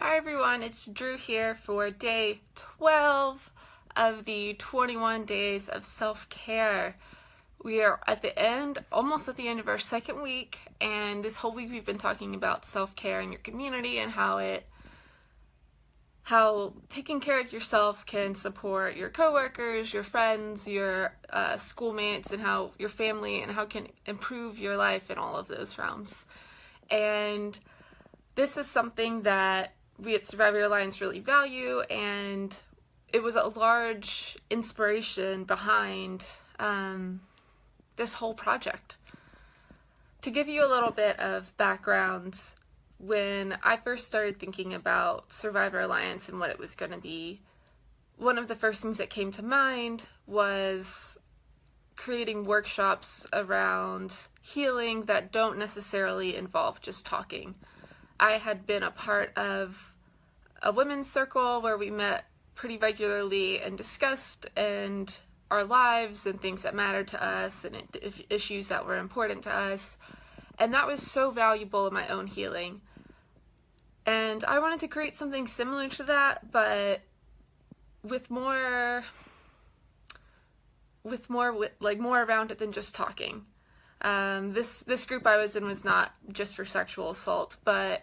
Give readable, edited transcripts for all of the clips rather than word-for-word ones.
Hi everyone, it's Drew here for day 12 of the 21 days of self-care. We are at the end, almost at the end of our second week, and this whole week we've been talking about self-care in your community and how taking care of yourself can support your coworkers, your friends, your schoolmates, and how your family, and how it can improve your life in all of those realms. And this is something that we at Survivor Alliance really value, and it was a large inspiration behind this whole project. To give you a little bit of background, when I first started thinking about Survivor Alliance and what it was going to be, one of the first things that came to mind was creating workshops around healing that don't necessarily involve just talking. I had been a part of a women's circle where we met pretty regularly and discussed our lives and things that mattered to us and issues that were important to us. And that was so valuable in my own healing. And I wanted to create something similar to that, but with more around it than just talking. This group I was in was not just for sexual assault, but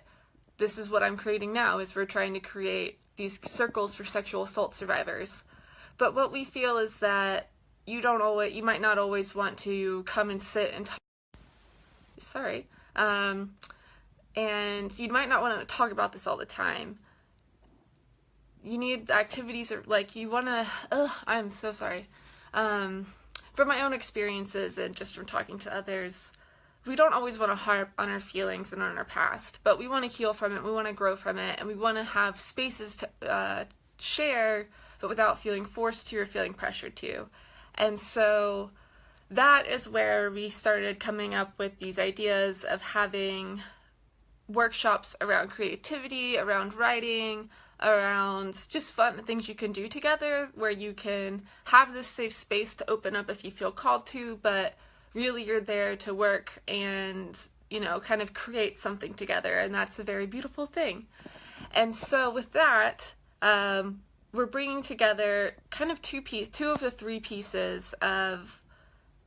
this is what I'm creating now, is we're trying to create these circles for sexual assault survivors. But what we feel is that you might not always want to come and sit and talk. And you might not want to talk about this all the time. You need activities, or I'm so sorry. From my own experiences and just from talking to others, we don't always want to harp on our feelings and on our past, but we want to heal from it, we want to grow from it, and we want to have spaces to share, but without feeling forced to or feeling pressured to. And so that is where we started coming up with these ideas of having workshops around creativity, around writing, around just fun things you can do together, where you can have this safe space to open up if you feel called to, but really you're there to work and, kind of create something together, and that's a very beautiful thing. And so with that, we're bringing together kind of two of the three pieces of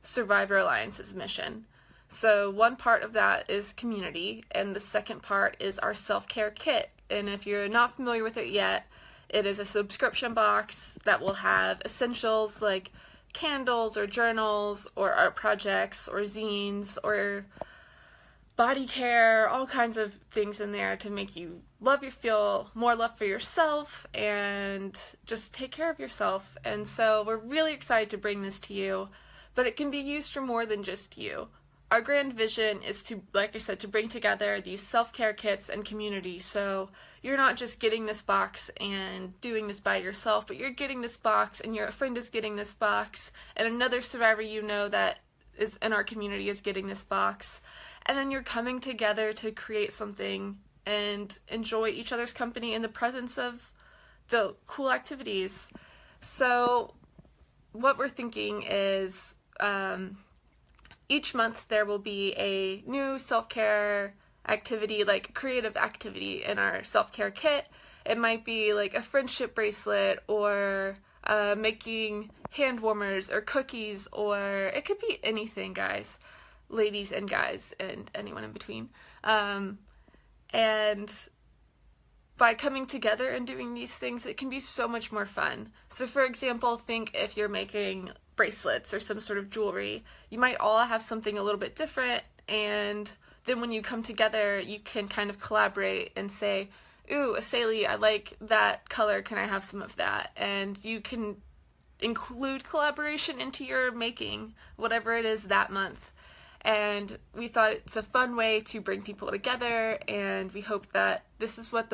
Survivor Alliance's mission. So one part of that is community, and the second part is our SelfCare Kit. And if you're not familiar with it yet, it is a subscription box that will have essentials like candles or journals or art projects or zines or body care, all kinds of things in there to make you feel more love for yourself and just take care of yourself. And so we're really excited to bring this to you, but it can be used for more than just you. Our grand vision is to, like I said, to bring together these self-care kits and community. So you're not just getting this box and doing this by yourself, but you're getting this box and your friend is getting this box and another survivor that is in our community is getting this box. And then you're coming together to create something and enjoy each other's company in the presence of the cool activities. So what we're thinking is each month there will be a new self-care activity, like creative activity in our self-care kit. It might be like a friendship bracelet, or making hand warmers or cookies, or it could be anything, guys, ladies and guys, and anyone in between. And by coming together and doing these things, it can be so much more fun. So for example, think if you're making bracelets or some sort of jewelry, you might all have something a little bit different, and then when you come together, you can kind of collaborate and say, ooh, Asali, I like that color, can I have some of that? And you can include collaboration into your making, whatever it is that month. And we thought it's a fun way to bring people together, and we hope that this is what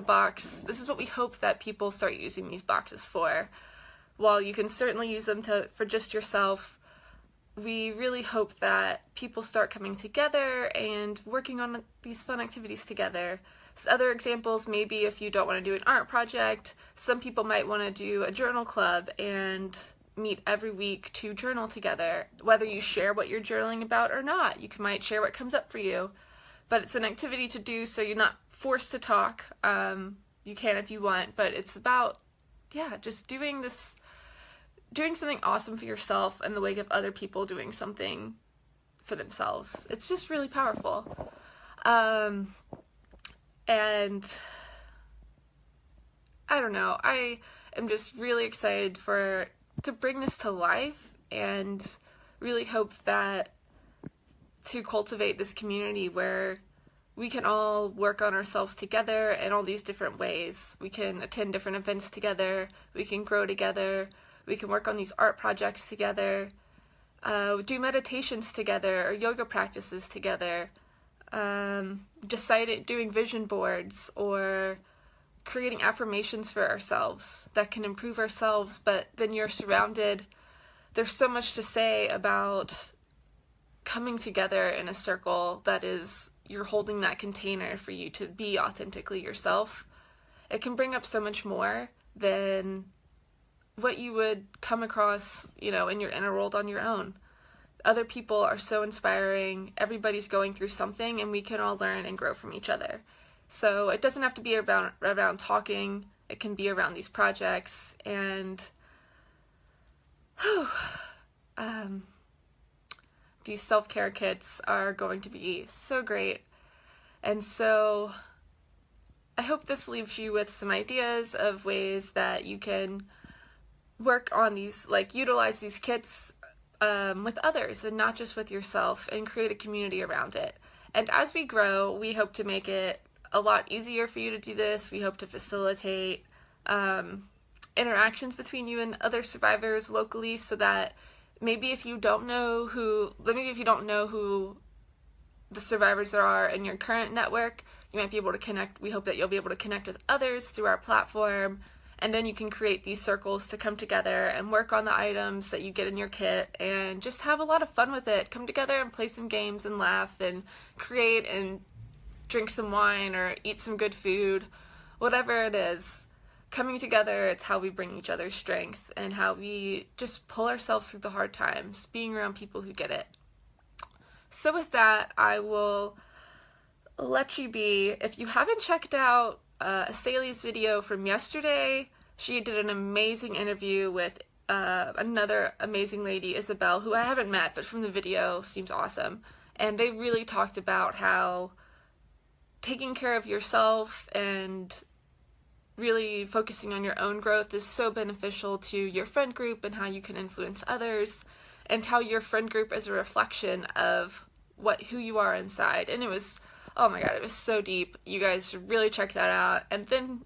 we hope that people start using these boxes for. While you can certainly use them for just yourself, we really hope that people start coming together and working on these fun activities together. So other examples, maybe if you don't want to do an art project, some people might want to do a journal club and meet every week to journal together, whether you share what you're journaling about or not. You might share what comes up for you, but it's an activity to do so you're not forced to talk, you can if you want, but it's about, just doing something awesome for yourself in the wake of other people doing something for themselves. It's just really powerful. And I don't know, I am just really excited to bring this to life, and really hope that to cultivate this community where we can all work on ourselves together in all these different ways. We can attend different events together, we can grow together, we can work on these art projects together, do meditations together or yoga practices together, doing vision boards or creating affirmations for ourselves that can improve ourselves, but then there's so much to say about coming together in a circle that is, you're holding that container for you to be authentically yourself. It can bring up so much more than what you would come across, in your inner world on your own. Other people are so inspiring. Everybody's going through something, and we can all learn and grow from each other. So it doesn't have to be around talking. It can be around these projects, and these self-care kits are going to be so great. And so I hope this leaves you with some ideas of ways that you can work on these, utilize these kits with others and not just with yourself, and create a community around it. And as we grow, we hope to make it a lot easier for you to do this. We hope to facilitate interactions between you and other survivors locally, so that maybe if you don't know who the survivors are in your current network, you might be able to connect. We hope that you'll be able to connect with others through our platform, and then you can create these circles to come together and work on the items that you get in your kit and just have a lot of fun with it. Come together and play some games and laugh and create and drink some wine or eat some good food, whatever it is. Coming together, it's how we bring each other strength and how we just pull ourselves through the hard times, being around people who get it. So with that, I will let you be. If you haven't checked out Sally's video from yesterday, she did an amazing interview with another amazing lady, Isabel, who I haven't met, but from the video seems awesome. And they really talked about how taking care of yourself and really focusing on your own growth is so beneficial to your friend group, and how you can influence others, and how your friend group is a reflection of who you are inside. And it was, oh my god, it was so deep. You guys should really check that out. And then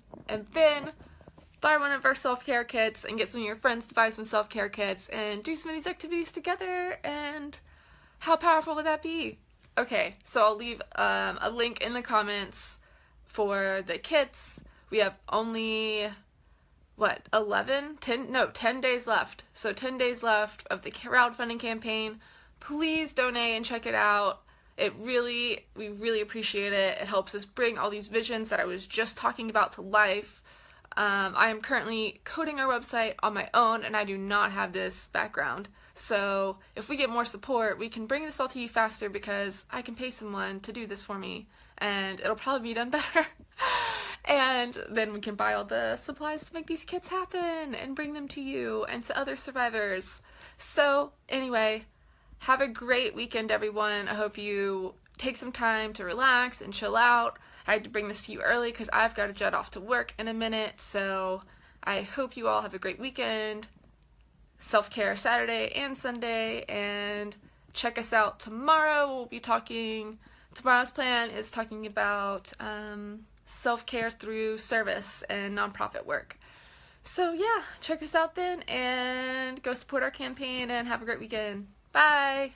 buy one of our self-care kits and get some of your friends to buy some self-care kits and do some of these activities together. And how powerful would that be? Okay, so I'll leave a link in the comments for the kits. We have only, 10 days left. So 10 days left of the crowdfunding campaign. Please donate and check it out. We really appreciate it. It helps us bring all these visions that I was just talking about to life. I am currently coding our website on my own, and I do not have this background. So if we get more support, we can bring this all to you faster, because I can pay someone to do this for me, and it'll probably be done better. And then we can buy all the supplies to make these kits happen and bring them to you and to other survivors. So anyway, have a great weekend, everyone. I hope you take some time to relax and chill out. I had to bring this to you early because I've got to jet off to work in a minute. So I hope you all have a great weekend. Self-care Saturday and Sunday. And check us out tomorrow. Tomorrow's plan is talking about self-care through service and nonprofit work. So yeah, check us out then, and go support our campaign, and have a great weekend. Bye!